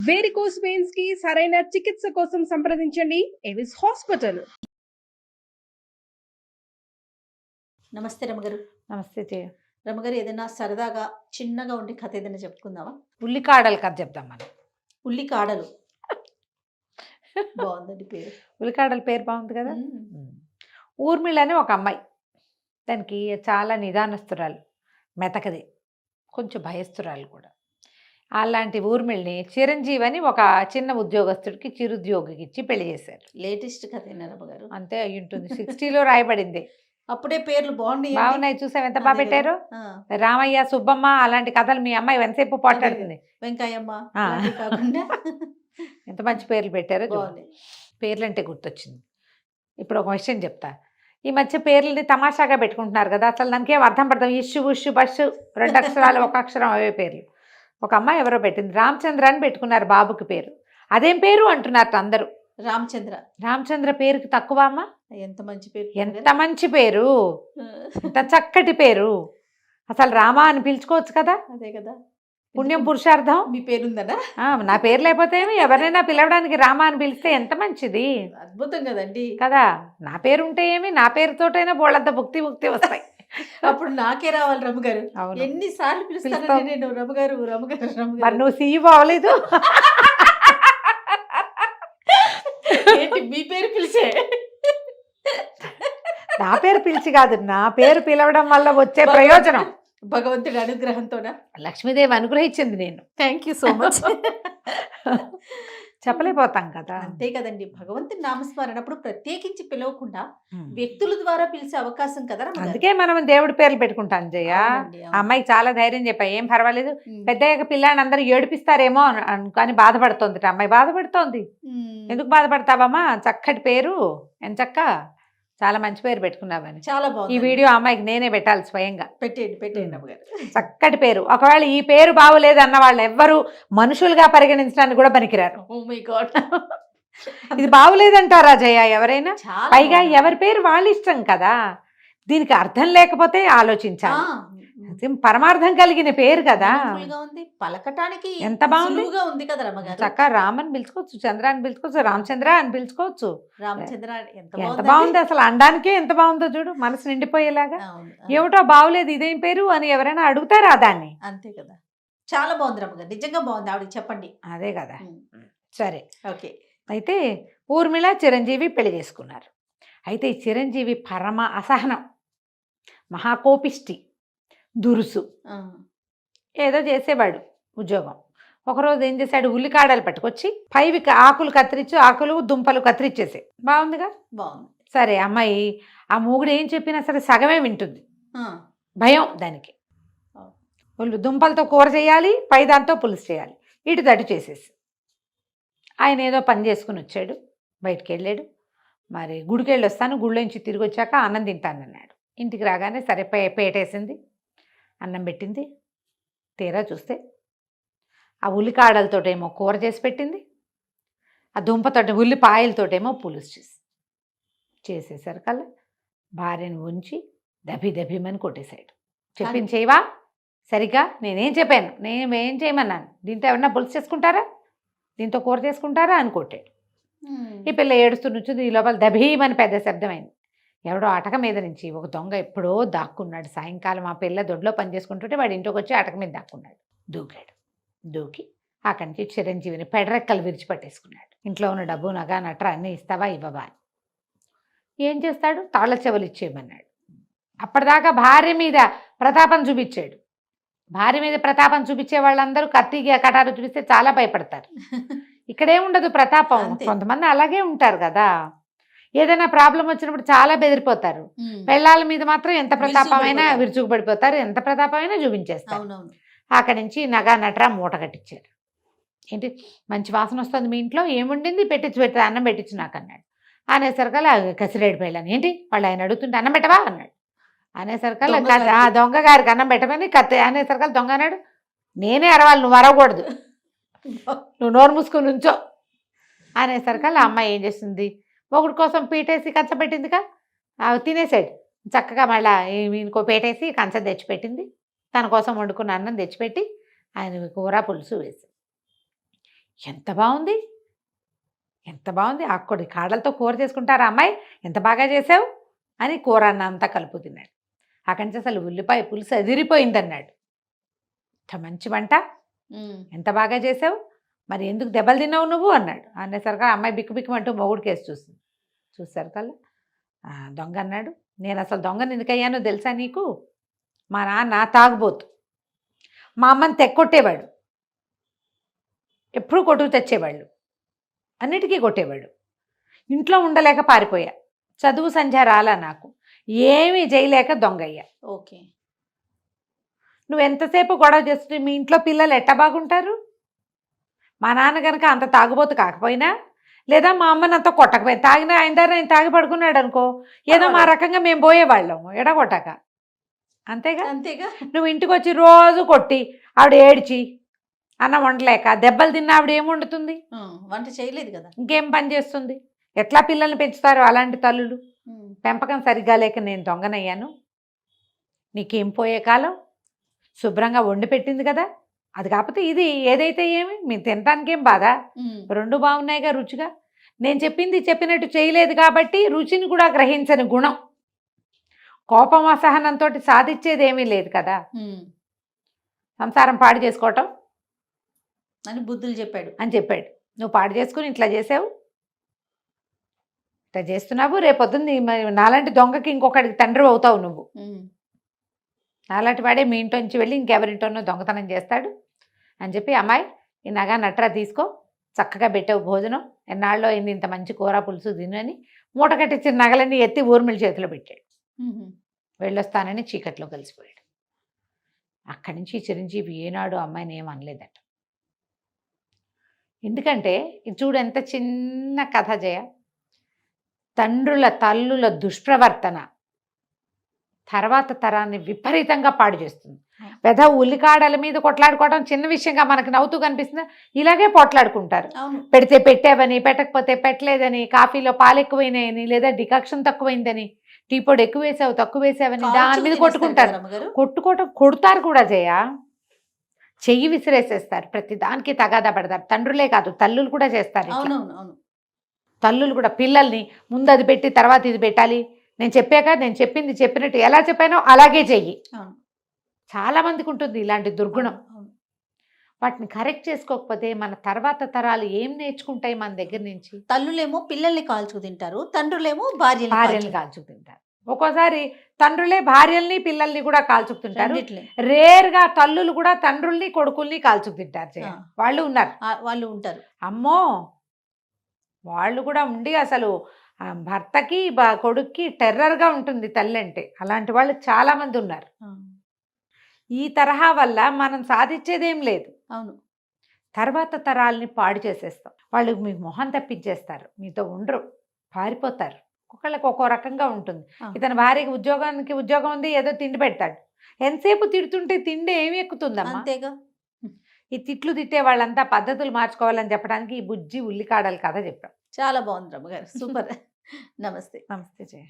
Varicose veins కి సరైన చికిత్స కోసం సంప్రదించండి ఎవిస్ హాస్పిటల్. నమస్తే రమగారు. నమస్తే జయ. రమగారు, ఏదైనా సరదాగా చిన్నగా ఉండి కథ ఏదైనా చెప్పుకుందామా? ఉల్లికాడల కథ చెప్దాం మనం. ఉల్లికాడలు బాగుందండి పేరు. ఉల్లికాడల పేరు బాగుంది కదా. ఊర్మిళ అని ఒక అమ్మాయి, దానికి చాలా నిదానస్తురాలు, మెతకది, కొంచెం భయస్తురాలు కూడా. అలాంటి ఊర్మిళని చిరంజీవి అని ఒక చిన్న ఉద్యోగస్తుడికి చిరుద్యోగికి ఇచ్చి పెళ్లి చేశారు. లేటెస్ట్ కథ రమగారు. అంతే అయి ఉంటుంది. 60లో రాయబడింది. అప్పుడే పేర్లు బాగున్నాయి. చూసావు ఎంత బాగా పెట్టారు. రామయ్య, సుబ్బమ్మ అలాంటి కథలు మీ అమ్మాయి ఎంతసేపు పోట్లాడుతుంది. వెంకయ్యమ్మ కాకుండా ఎంత మంచి పేర్లు పెట్టారో. పేర్లు అంటే గుర్తొచ్చింది. ఇప్పుడు ఒక విషయం చెప్తా. ఈ మధ్య పేర్లని తమాషాగా పెట్టుకుంటున్నారు కదా, అసలు దానికి ఏం అర్థం పడతాం. ఇష్యు ఉష్యు బస్సు 2 అక్షరాలు 1 అక్షరం అవే పేర్లు. ఒక అమ్మాయి ఎవరో పెట్టింది, రామచంద్ర అని పెట్టుకున్నారు బాబుకి పేరు. అదేం పేరు అంటున్నారు అందరూ. రామచంద్ర పేరుకి తక్కువ అమ్మ. ఎంత మంచి పేరు, ఎంత మంచి పేరు, ఎంత చక్కటి పేరు. అసలు రామ అని పిలుచుకోవచ్చు కదా. అదే కదా పుణ్యం పురుషార్థం. మీ పేరుందనా? నా పేరు లేకపోతే ఎవరైనా పిలవడానికి రామ అని పిలిస్తే ఎంత మంచిది. అద్భుతం కదండి కదా. నా పేరు ఉంటే ఏమి, నా పేరుతోటైనా బోళ్ళంత భుక్తి వస్తాయి. అప్పుడు నాకే రావాలి రమగారు. ఎన్నిసార్లు పిలుస్తాను నేను రమగారు రమగారు రమగారు. మరి నువ్వు సీఈఓ అవ్వలేదు. మీ పేరు పిలిచే. నా పేరు పిలిచి కాదు, నా పేరు పిలవడం వల్ల వచ్చే ప్రయోజనం భగవంతుడి అనుగ్రహంతోనా? లక్ష్మీదేవి అనుగ్రహించింది. నేను థ్యాంక్ యూ సో మచ్. చెప్పలేకపోతాం కదా. అంతే కదండి. భగవంతుని నామస్మరణప్పుడు ప్రత్యేకించి పిలవకుండా వ్యక్తుల ద్వారా పిలిచే అవకాశం కదా. అందుకే మనం దేవుడి పేర్లు పెట్టుకుంటాం జయ. అమ్మాయికి చాలా ధైర్యం చెప్పా, ఏం పర్వాలేదు, పెద్దయ్యాక పిల్లాన్ని అందరూ ఏడిపిస్తారేమో అని బాధపడుతోంది. అమ్మాయి బాధపడుతోంది. ఎందుకు బాధపడతావమ్మా, చక్కటి పేరు, ఎంచక్క చాలా మంచి పేరు పెట్టుకున్నావని. చాలా బాగుంది. ఈ వీడియో అమ్మాయికి నేనే పెట్టాలి స్వయంగా. పెట్టేయండి చక్కటి పేరు. ఒకవేళ ఈ పేరు బాగోలేదు అన్న వాళ్ళు ఎవ్వరు మనుషులుగా పరిగణించడానికి కూడా పనికిరారు. Oh my god. ఇది బాగోలేదంటారా జయ ఎవరైనా? పైగా ఎవరి పేరు వాళ్ళ ఇష్టం కదా. దీనికి అర్థం లేకపోతే ఆలోచించాలి. పరమార్థం కలిగిన పేరు కదా. పలకటానికి ఎంత బాగుంది కదా రమగారు. చక్క రామని పిలుచుకోవచ్చు, చంద్ర అని పిలుచుకోవచ్చు, రామచంద్ర అని పిలుచుకోవచ్చు. రామచంద్ర ఎంత బాగుంది అసలు. అనడానికే ఎంత బాగుందో చూడు, మనసు నిండిపోయేలాగా. ఏమిటో బాగులేదు ఇదేం పేరు అని ఎవరైనా అడుగుతారా దాన్ని? అంతే కదా. చాలా బాగుంది రమగారు, నిజంగా బాగుంది. ఆవిడకి చెప్పండి. అదే కదా. సరే, ఓకే. అయితే ఊర్మిళ చిరంజీవి పెళ్లి చేసుకున్నారు. అయితే ఈ చిరంజీవి పరమ అసహనం, మహాకోపిష్టి, దురుసు, ఏదో చేసేవాడు ఉద్యోగం. ఒకరోజు ఏం చేశాడు, ఉల్లికాడలు పట్టుకొచ్చి పైవి ఆకులు కత్తిరించి, ఆకులు దుంపలు కత్తిరించేసే. బాగుందిగా. బాగుంది. సరే, అమ్మాయి ఆ మూగుడు ఏం చెప్పినా సరే సగమే వింటుంది. భయం దానికి. దుంపలతో కూర చేయాలి, పై దాంతో పులుసు చేయాలి, ఇటు తటు చేసేసి. ఆయన ఏదో పని చేసుకుని వచ్చాడు, బయటికి వెళ్ళాడు. మరి గుడికి వెళ్ళి వస్తాను, గుళ్ళోంచి తిరిగి వచ్చాక అన్నం తింటానన్నాడు. ఇంటికి రాగానే సరే పేటేసింది, అన్నం పెట్టింది. తీరా చూస్తే ఆ ఉల్లికాడలతోటేమో కూర చేసి పెట్టింది, ఆ దుంపతోటి ఉల్లిపాయలతోటేమో పులుసు చేసేసరికల్లా భార్యను ఉంచి దభిమని కొట్టేశాడు. చెప్పింది చేయవా సరిగ్గా? నేనేం చెప్పాను, నేనేం చేయమన్నాను, దీంతో ఎవరన్నా పులుసు చేసుకుంటారా, దీంతో కూర చేసుకుంటారా అని కొట్టాడు. ఈ పిల్ల ఏడుస్తూ నుంచింది. ఈ లోపల దభీమని పెద్ద శబ్దమైంది. ఎవడో అటక మీద నుంచి ఒక దొంగ ఎప్పుడో దాక్కున్నాడు. సాయంకాలం ఆ పిల్ల దొడ్లో పని చేసుకుంటుంటే వాడి ఇంటికి వచ్చి అటక మీద దాక్కున్నాడు. దూకాడు. దూకి అక్కడి నుంచి చిరంజీవిని పెడరెక్కలు విరిచిపట్టేసుకున్నాడు. ఇంట్లో ఉన్న డబ్బు, నగ, నట్ర అన్నీ ఇస్తావా ఇవ్వవా అని. ఏం చేస్తాడు, తాళ్ళ చెవులు ఇచ్చేయమన్నాడు. అప్పటిదాకా భార్య మీద ప్రతాపం చూపించాడు. భార్య మీద ప్రతాపం చూపించే వాళ్ళందరూ కత్తిగా కటారు చూపిస్తే చాలా భయపడతారు. ఇక్కడేముండదు ప్రతాపం. కొంతమంది అలాగే ఉంటారు కదా. ఏదైనా ప్రాబ్లం వచ్చినప్పుడు చాలా బెదిరిపోతారు. పెళ్ళాల మీద మాత్రం ఎంత ప్రతాపమైనా విరుచుకుపడిపోతారు, ఎంత ప్రతాపమైనా చూపించేస్తారు. అక్కడి నుంచి నగా నట్రా మూట కట్టించారు. ఏంటి మంచి వాసన వస్తుంది మీ ఇంట్లో, ఏముండింది పెట్టి అన్నం పెట్టించు నాకు అన్నాడు. అనేసరికల్లా కసిరేడు పెళ్ళాను. ఏంటి వాళ్ళు ఆయన అడుగుతుంటే అన్నం పెట్టవా అన్నాడు. అనేసరికల్లా దొంగ గారికి అన్నం పెట్టమని అనేసరికల్లా దొంగ అన్నాడు, నేనే అరవాలి, నువ్వు అరవకూడదు, నువ్వు నోరు మూసుకొని ఉంచో అనేసరికల్లా అమ్మాయి ఏం చేస్తుంది, ఒకటి కోసం పీటేసి కంచ పెట్టిందిగా, తినేసాడు చక్కగా. మళ్ళీ ఇంకో పేటేసి కంచం తెచ్చిపెట్టింది. తన కోసం వండుకున్న అన్నం తెచ్చిపెట్టి ఆయన కూర పులుసు వేసి ఎంత బాగుంది, ఎంత బాగుంది, ఆకుకూర కాడలతో కూర చేసుకుంటారా అమ్మాయి, ఎంత బాగా చేసావు అని కూర అన్న అంతా కలుపు తిన్నాడు. అక్కడి నుంచి అసలు ఉల్లిపాయ పులుసు అదిరిపోయిందన్నాడు. ఇంత మంచి వంట, ఎంత బాగా చేసావు, మరి ఎందుకు దెబ్బలు తిన్నావు నువ్వు అన్నాడు. అనేసరికి ఆ అమ్మాయి బిక్కు బిక్కుమంటూ మొగుడు కేసు చూస్తుంది. చూసారు కల్లా దొంగ అన్నాడు, నేను అసలు దొంగని ఎందుకు అయ్యానో తెలుసా నీకు, మా నాన్న తాగుబోతు, మా అమ్మని తెక్కొట్టేవాడు, ఎప్పుడూ కొట్టుకు తెచ్చేవాళ్ళు, అన్నిటికీ కొట్టేవాడు, ఇంట్లో ఉండలేక పారిపోయా, చదువు సంధ్య రాలా నాకు, ఏమీ చేయలేక దొంగయ్యా. ఓకే, నువ్వు ఎంతసేపు గొడవ చేస్తుంటే మీ ఇంట్లో పిల్లలు ఎట్ట బాగుంటారు, మా నాన్న కనుక అంత తాగుబోతు కాకపోయినా, లేదా మా అమ్మని అంత కొట్టకపోయినా, తాగినా ఆయన దగ్గర ఆయన తాగి పడుకున్నాడు అనుకో, ఏదో మా రకంగా మేము పోయేవాళ్ళం ఎడగొట్టక, అంతేగా. అంతేగా. నువ్వు ఇంటికి వచ్చి రోజు కొట్టి ఆవిడ ఏడ్చి అన్నం వండలేక దెబ్బలు తిన్న ఆవిడ ఏం వండుతుంది, వంట చేయలేదు కదా, ఇంకేం పని చేస్తుంది, ఎట్లా పిల్లల్ని పెంచుతారు అలాంటి తల్లులు. పెంపకం సరిగ్గా లేక నేను దొంగనయ్యాను, నీకేం పోయే కాలం, శుభ్రంగా వండి పెట్టింది కదా, అది కాకపోతే ఇది ఏదైతే ఏమి మీరు తినడానికి ఏం బాధ, రెండు బాగున్నాయిగా రుచిగా, నేను చెప్పింది చెప్పినట్టు చేయలేదు కాబట్టి రుచిని కూడా గ్రహించని గుణం, కోపం అసహనంతో సాధించేది ఏమీ లేదు కదా, సంసారం పాడు చేసుకోవటం అని బుద్ధులు చెప్పాడు అని చెప్పాడు. నువ్వు పాడు చేసుకుని ఇట్లా చేసావు, ఇట్లా చేస్తున్నావు, రేపొద్దుంది నాలాంటి దొంగకి ఇంకొకటికి తండ్రి అవుతావు నువ్వు, నాలాంటి వాడే మీ ఇంట్లో నుంచి వెళ్ళి ఇంకెవరింటోనో దొంగతనం చేస్తాడు అని చెప్పి, అమ్మాయి ఈ నగ నట్రా తీసుకో, చక్కగా పెట్టావు భోజనం, ఎన్నాళ్ళలో అయింది ఇంత మంచి కూర పులుసు తినని మూట కట్టించిన నగలన్నీ ఎత్తి ఊర్మిళ చేతిలో పెట్టాడు. వెళ్ళొస్తానని చీకట్లో కలిసిపోయాడు. అక్కడి నుంచి చిరంజీవి ఏనాడు అమ్మాయిని ఏం అనలేదట. ఎందుకంటే ఇది చూడు ఎంత చిన్న కథ జయ, తండ్రుల తల్లుల దుష్ప్రవర్తన తర్వాత తరాన్ని విపరీతంగా పాడు చేస్తుంది. పెద్ద ఉల్లికాడల మీద కొట్లాడుకోవడం చిన్న విషయంగా మనకు నవ్వుతూ కనిపిస్తుంది, ఇలాగే పోట్లాడుకుంటారు. పెడితే పెట్టావని, పెట్టకపోతే పెట్టలేదని, కాఫీలో పాలు ఎక్కువైనాయని, లేదా డికాక్షన్ తక్కువైందని, టీ పొడి ఎక్కువ వేసావు తక్కువ వేసావని దాని మీద కొట్టుకుంటారు. కొడతారు కూడా జయ, చెయ్యి విసిరేసేస్తారు, ప్రతి దానికి తగాదా పడతారు. తండ్రులే కాదు తల్లులు కూడా చేస్తారు. తల్లులు కూడా పిల్లల్ని ముందు అది పెట్టి తర్వాత ఇది పెట్టాలి, నేను చెప్పాక నేను చెప్పింది చెప్పినట్టు ఎలా చెప్పానో అలాగే చెయ్యి. చాలా మందికి ఉంటుంది ఇలాంటి దుర్గుణం. వాటిని కరెక్ట్ చేసుకోకపోతే మన తర్వాత తరాలు ఏం నేర్చుకుంటాయి మన దగ్గర నుంచి. తల్లులేమో పిల్లల్ని కాల్చుకు తింటారు, తండ్రులేమో భార్యల్ని కాల్చుకు తింటారు. ఒక్కోసారి తండ్రులే భార్యల్ని పిల్లల్ని కూడా కాల్చుకు తింటారు. రేర్గా తల్లులు కూడా తండ్రుల్ని కొడుకుల్ని కాల్చుకు తింటారు. వాళ్ళు ఉంటారు. అమ్మో, వాళ్ళు కూడా ఉండి అసలు భర్తకి కొడుక్కి టెర్రర్గా ఉంటుంది తల్లి అంటే. అలాంటి వాళ్ళు చాలా మంది ఉన్నారు. ఈ తరహా వల్ల మనం సాధించేదేం లేదు. అవును, తర్వాత తరాలని పాడు చేసేస్తాం. వాళ్ళు మీకు మొహం తప్పించేస్తారు, మీతో ఉండరు, పారిపోతారు. ఒక్కొక్కళ్ళకి ఒక్కో రకంగా ఉంటుంది. ఇతని భార్యకి ఉద్యోగం ఉంది, ఏదో తిండి పెడతాడు, ఎంతసేపు తిడుతుంటే తిండి ఏమి ఎక్కుతుందమ్మా. అంతేగా. ఈ తిట్లు తిట్టే వాళ్ళంతా పద్ధతులు మార్చుకోవాలని చెప్పడానికి ఈ బుజ్జి ఉల్లికాడల కథ చెప్పాం. చాలా బాగుంది రమ్మగారు, సూపర్. నమస్తే. నమస్తే జయ.